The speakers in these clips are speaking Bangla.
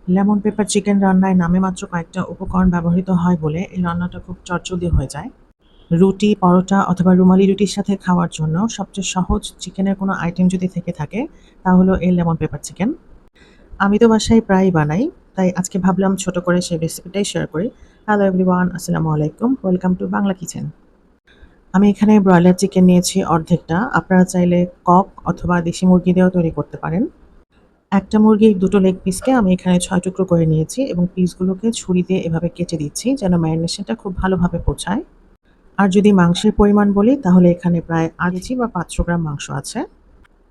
লেমন পেপার চিকেন রান্নায় নামে মাত্র কয়েকটা উপকরণ ব্যবহৃত হয় বলে এই রান্নাটা খুব চটজলদি হয়ে যায়। রুটি, পরোটা অথবা রুমালি রুটির সাথে খাওয়ার জন্য সবচেয়ে সহজ চিকেনের কোনো আইটেম যদি থেকে থাকে তা হলো এই লেমন পেপার চিকেন। আমি তো বাসায় প্রায়ই বানাই, তাই আজকে ভাবলাম ছোট করে সেই রেসিপিটাই শেয়ার করি। হ্যালো এভরিওয়ান, আসসালামু আলাইকুম, ওয়েলকাম টু বাংলা কিচেন। আমি এখানে ব্রয়লার চিকেন নিয়েছি অর্ধেকটা। আপনারা চাইলে কক অথবা দেশি মুরগি দিয়েও তৈরি করতে পারেন। একটা মুরগির দুটো লেগ পিসকে আমি এখানে ৬ টুকরো করে নিয়েছি এবং পিসগুলোকে ছুরি দিয়ে এভাবে কেটে দিচ্ছি যেন ম্যারিনেশনটা খুব ভালোভাবে পৌঁছায়। আর যদি মাংসের পরিমাণ বলি তাহলে এখানে প্রায় ৮ কেজি বা ৫০০ গ্রাম মাংস আছে।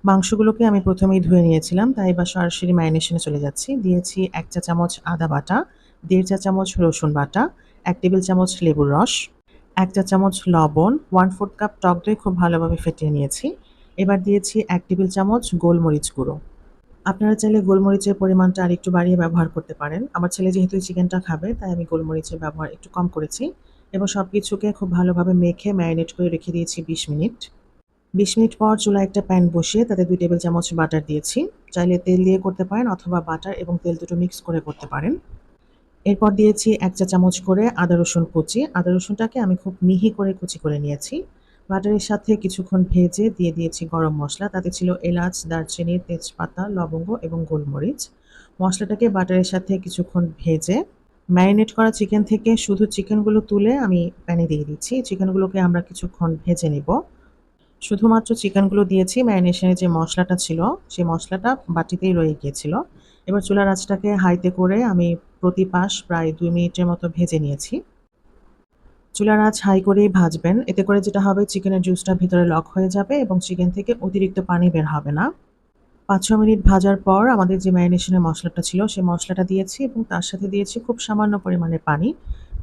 মাংসগুলোকে আমি প্রথমেই ধুয়ে নিয়েছিলাম, তাই এবার সরাসরি ম্যারিনেশনে চলে যাচ্ছি। দিয়েছি ১ চা চামচ আদা বাটা, ১.৫ চা চামচ রসুন বাটা, ১ টেবিল চামচ লেবুর রস, ১ চা চামচ লবণ, 1/4 কাপ টক দই খুব ভালোভাবে ফেটিয়ে নিয়েছি। এবার দিয়েছি ১ টেবিল চামচ গোলমরিচ গুঁড়ো। আপনারা চাইলে গোলমরিচের পরিমাণটা আরেকটু বাড়িয়ে ব্যবহার করতে পারেন। আমার ছেলে যেহেতু চিকেনটা খাবে তাই আমি গোলমরিচের ব্যবহার একটু কম করেছি এবং সবকিছুকে খুব ভালোভাবে মেখে ম্যারিনেট করে রেখে দিয়েছি ২০ মিনিট। ২০ মিনিট পর চুলায় একটা প্যান বসিয়ে তাতে ২ টেবিল চামচ বাটার দিয়েছি। চাইলে তেল দিয়ে করতে পারেন অথবা বাটার এবং তেল দুটো মিক্স করে করতে পারেন। এরপর দিয়েছি ১ চা চামচ করে আদা রসুন কুচি। আদা রসুনটাকে আমি খুব মিহি করে কুচি করে নিয়েছি। বাটারের সাথে কিছুক্ষণ ভেজে দিয়ে দিয়েছি গরম মসলা। তাতে ছিল এলাচ, দারচিনি, তেজপাতা, লবঙ্গ এবং গোলমরিচ। মসলাটাকে বাটারের সাথে কিছুক্ষণ ভেজে ম্যারিনেট করা চিকেন থেকে শুধু চিকেনগুলো তুলে আমি প্যানে দিয়ে দিচ্ছি। চিকেনগুলোকে আমরা কিছুক্ষণ ভেজে নিব। শুধুমাত্র চিকেনগুলো দিয়েছি, ম্যারিনেশনে যে মশলাটা ছিল, সেই মশলাটা বাটিতেই রয়ে গিয়েছিল। এবার চুলার আঁচটাকে হাইতে করে আমি প্রতি পাশ প্রায় ২ মিনিটের মতো ভেজে নিয়েছি। চুলার আঁচ হাই করেই ভাজবেন। এতে করে যেটা হবে চিকেনের জুসটা ভিতরে লক হয়ে যাবে এবং চিকেন থেকে অতিরিক্ত পানি বের হবে না। ৫-৬ মিনিট ভাজার পর আমাদের যে ম্যারিনেশনের মশলাটা ছিল, সেই মশলাটা দিয়েছি এবং তার সাথে দিয়েছি খুব সামান্য পরিমাণে পানি।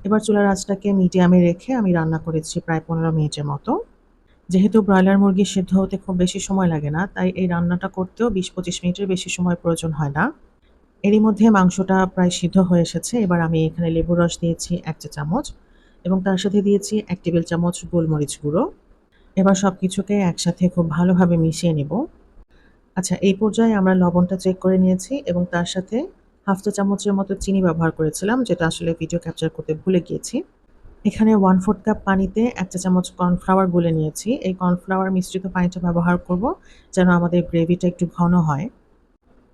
এবার চুলার আঁচটাকে মিডিয়ামে রেখে আমি রান্না করেছি প্রায় ১৫ মিনিটের মতো। যেহেতু ব্রয়লার মুরগি সিদ্ধ হতে খুব বেশি সময় লাগে না, তাই এই রান্নাটা করতেও ২০-২৫ মিনিটের বেশি সময় প্রয়োজন হয় না। এরই মধ্যে মাংসটা প্রায় সিদ্ধ হয়ে এসেছে। এবার আমি এখানে লেবুর রস দিয়েছি ১ চা চামচ এবং তার সাথে দিয়েছি ১ টেবিল চামচ গোলমরিচ গুঁড়ো। এবার সবকিছুকে একসাথে খুব ভালোভাবে মিশিয়ে নিব। আচ্ছা, এই পর্যায়ে আমরা লবণটা চেক করে নিয়েছি এবং তার সাথে ১/২ চা চামচের মতো চিনি ব্যবহার করেছিলাম, যেটা আসলে ভিডিও ক্যাপচার করতে ভুলে গিয়েছি। এখানে 1/4 কাপ পানিতে ১ চা চামচ কর্নফ্লাওয়ার গুলে নিয়েছি। এই কর্নফ্লাওয়ার মিশ্রিত পানিটা ব্যবহার করব যেন আমাদের গ্রেভিটা একটু ঘন হয়।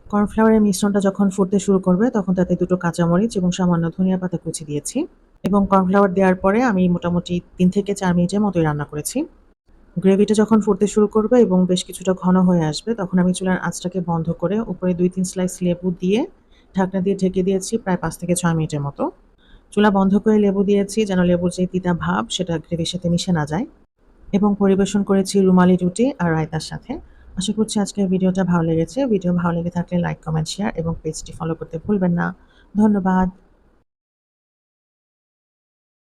কর্নফ্লাওয়ারের মিশ্রণটা যখন ফুটতে শুরু করবে তখন তাতে ২ টো কাঁচামরিচ এবং সামান্য ধনিয়া পাতা কুচি দিয়েছি এবং কর্নফ্লাওয়ার দেওয়ার পরে আমি মোটামুটি ৩ থেকে ৪ মিনিটের মতোই রান্না করেছি। গ্রেভিটা যখন ফুটতে শুরু করবে এবং বেশ কিছুটা ঘন হয়ে আসবে তখন আমি চুলার আঁচটাকে বন্ধ করে উপরে ২-৩ স্লাইস লেবু দিয়ে ঢাকনা দিয়ে ঢেকে দিয়েছি প্রায় ৫ থেকে ৬ মিনিটের মতো। চুলা বন্ধ করে লেবু দিয়েছি যেন লেবুর যে তিতা ভাব সেটা গ্রেভির সাথে মিশে না যায় এবং পরিবেশন করেছি রুমালি রুটি আর রায়তার সাথে। আশা করছি আজকের ভিডিওটা ভালো লেগেছে। ভিডিও ভালো লেগে থাকলে লাইক, কমেন্ট, শেয়ার এবং পেজটি ফলো করতে ভুলবেন না। ধন্যবাদ।